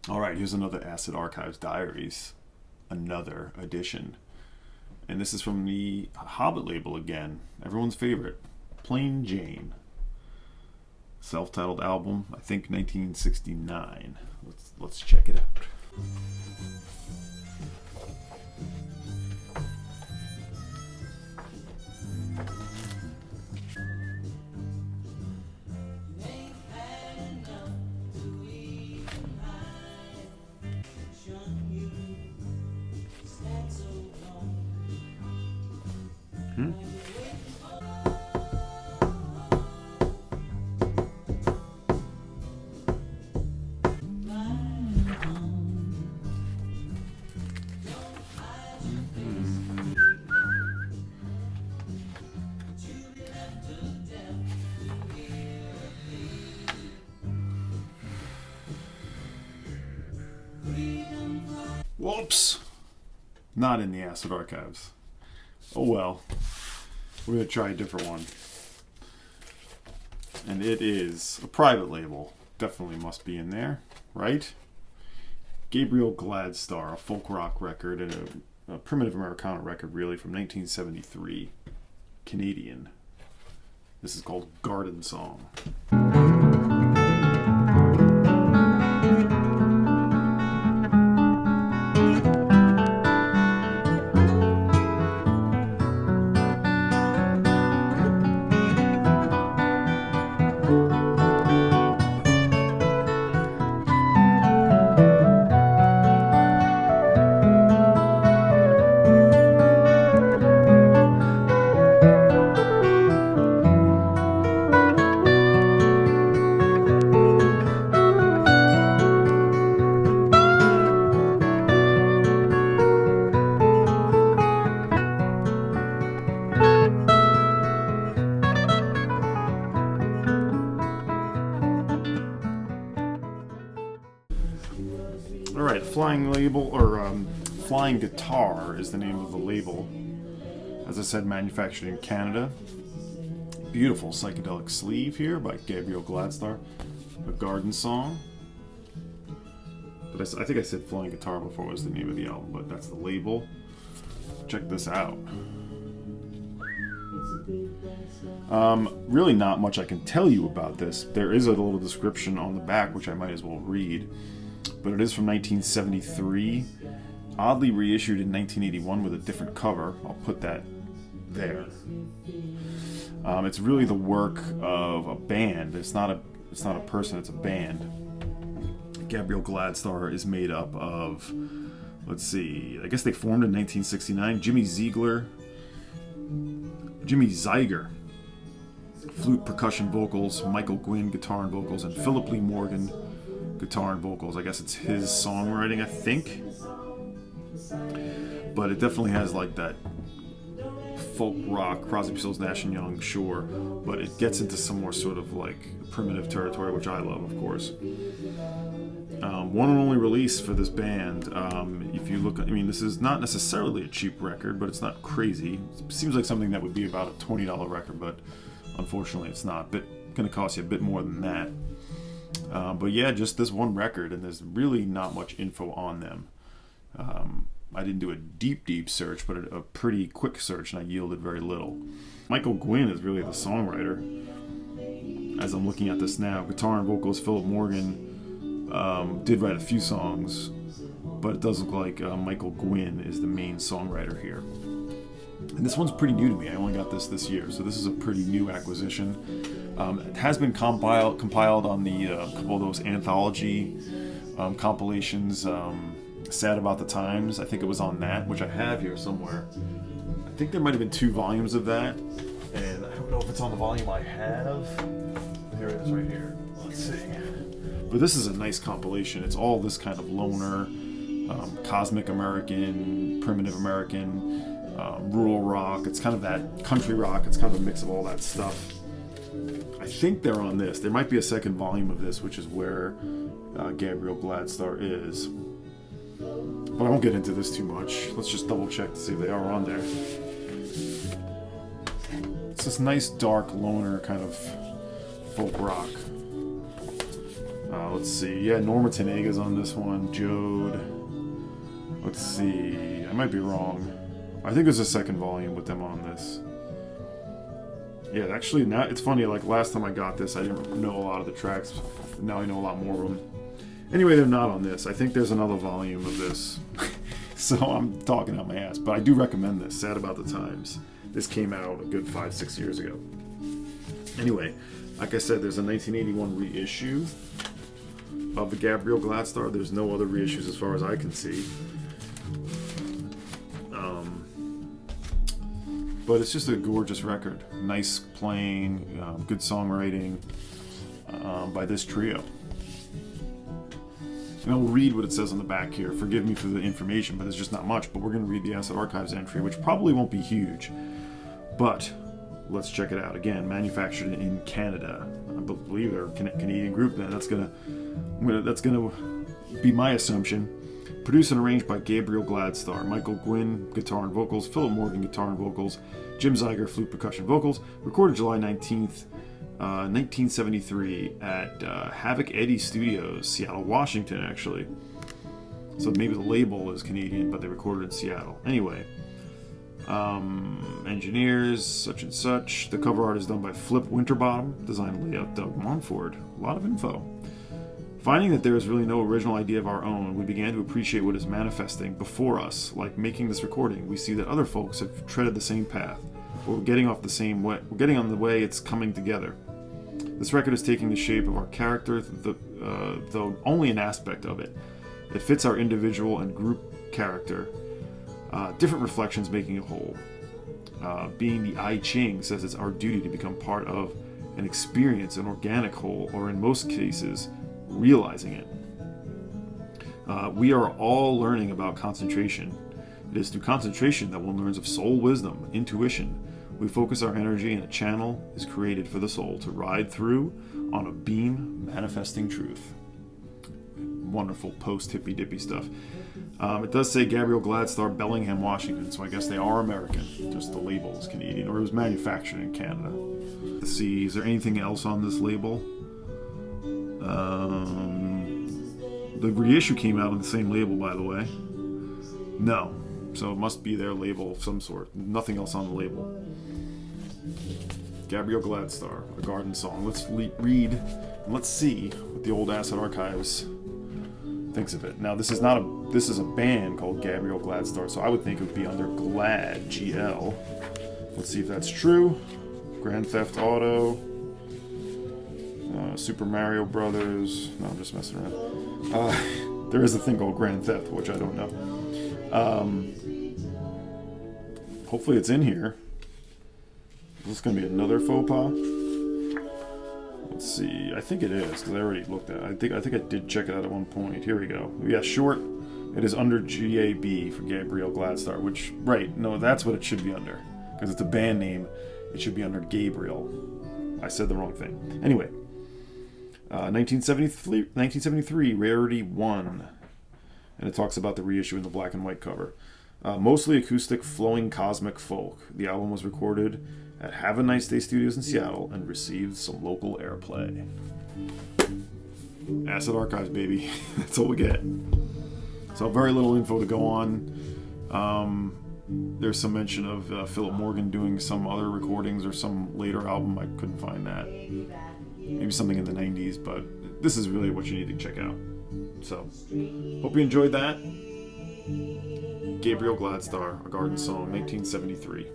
All right, here's another Acid Archives Diaries, another edition. And this is from the Hobbit label again, everyone's favorite, Plain Jane. Self-titled album, I think 1969. Let's check it out. Hmm? Whoops! Not in the Acid Archives. Oh well. We're going to try a different one. And it is a private label. Definitely must be in there, right? Gabriel Gladstar, a folk rock record and a primitive Americana record, really, from 1973. Canadian. This is called Garden Song. All right, Flying Label or Flying Guitar is the name of the label. As I said, manufactured in Canada. Beautiful psychedelic sleeve here by Gabriel Gladstar. A Garden Song. But I think I said Flying Guitar before was the name of the album, but that's the label. Check this out. Really not much I can tell you about this. There is a little description on the back, which I might as well read. But it is from 1973, oddly reissued in 1981 with a different cover. I'll put that there. It's really the work of a band. It's not a person. It's a band. Gabriel Gladstar is made up of, let's see, I guess they formed in 1969. Jimmy Zeiger, flute, percussion, vocals. Michael Gwynn, guitar and vocals, and Philip Lee Morgan, guitar and vocals. I guess it's his songwriting, I think. But it definitely has like that folk rock, Crosby, Stills, Nash and Young, sure. But it gets into some more sort of like primitive territory, which I love, of course. One and only release for this band. If you look, I mean, this is not necessarily a cheap record, but it's not crazy. It seems like something that would be about a $20 record, but unfortunately it's not. But going to cost you a bit more than that. But yeah, just this one record, and there's really not much info on them. I didn't do a deep search, but a pretty quick search, and I yielded very little. Michael Gwynn is really the songwriter. As I'm looking at this now, guitar and vocals, Philip Morgan did write a few songs, but it does look like Michael Gwynn is the main songwriter here. And this one's pretty new to me. I only got this year, so this is a pretty new acquisition. It has been compiled on the couple of those anthology compilations, Sad About the Times. I think it was on that, which I have here somewhere. I think there might have been 2 volumes of that, and I don't know if it's on the volume I have. Here it is right here. Let's see. But this is a nice compilation. It's all this kind of loner, cosmic American, primitive American, rural rock. It's kind of that country rock. It's kind of a mix of all that stuff. I think they're on this. There might be a second volume of this, which is where Gabriel Gladstar is. But I won't get into this too much. Let's just double check to see if they are on there. It's this nice, dark, loner kind of folk rock. Let's see. Yeah, Norma Tanega's on this one. Jode. Let's see. I might be wrong. I think there's a second volume with them on this. Yeah, actually, now it's funny. Like last time I got this, I didn't know a lot of the tracks. Now I know a lot more of them. Anyway, they're not on this. I think there's another volume of this. So I'm talking out my ass. But I do recommend this. Sad About the Times. This came out a good 5-6 years ago. Anyway, like I said, there's a 1981 reissue of the Gabriel Gladstar. There's no other reissues as far as I can see. But it's just a gorgeous record. Nice playing, good songwriting by this trio. And I'll read what it says on the back here. Forgive me for the information, but there's just not much. But we're going to read the Acid Archives entry, which probably won't be huge. But let's check it out. Again, manufactured in Canada. I believe they're a Canadian group. That's gonna be my assumption. Produced and arranged by Gabriel Gladstar, Michael Gwynn, guitar and vocals, Philip Morgan, guitar and vocals, Jim Zeiger, flute, percussion, vocals. Recorded July 19th, 1973 at Havoc Eddy Studios, Seattle, Washington, actually. So maybe the label is Canadian, but they recorded in Seattle. Anyway, engineers, such and such. The cover art is done by Flip Winterbottom, design and layout Doug Monford. A lot of info. Finding that there is really no original idea of our own, we began to appreciate what is manifesting before us. Like making this recording, we see that other folks have treaded the same path. We're getting off the same way. We're getting on the way it's coming together. This record is taking the shape of our character, though only an aspect of it. It fits our individual and group character. Different reflections making a whole. Being the I Ching says it's our duty to become part of an experience, an organic whole, or in most cases, realizing it. We are all learning about concentration. It is through concentration that one learns of soul wisdom, intuition. We focus our energy and a channel is created for the soul to ride through on a beam manifesting truth. Wonderful post-hippy dippy stuff. It does say Gabriel Gladstar, Bellingham, Washington, so I guess they are American. Just the label is Canadian, or it was manufactured in Canada. Let's see, is there anything else on this label? The reissue came out on the same label, by the way. No. So it must be their label of some sort. Nothing else on the label. Gabriel Gladstar, A Garden Song. Let's read and let's see what the old Acid Archives thinks of it. Now, this is a band called Gabriel Gladstar, so I would think it would be under Glad, GL. Let's see if that's true. Grand Theft Auto, Super Mario Brothers. No, I'm just messing around. There is a thing called Grand Theft, which I don't know. Hopefully it's in here. Is this going to be another faux pas? Let's see. I think it is, because I already looked at it. I think I did check it out at one point. Here we go. Yeah, short. It is under GAB for Gabriel Gladstar, which, right, no, that's what it should be under. Because it's a band name. It should be under Gabriel. I said the wrong thing. Anyway. 1973, Rarity 1. And it talks about the reissue in the black and white cover. Mostly acoustic, flowing cosmic folk. The album was recorded at Have a Nice Day Studios in Seattle and received some local airplay. Acid Archives, baby. That's all we get. So very little info to go on. There's some mention of Philip Morgan doing some other recordings or some later album. I couldn't find that. Maybe something in the 90s, but this is really what you need to check out. So, hope you enjoyed that. Gabriel Gladstar, A Garden Song, 1973.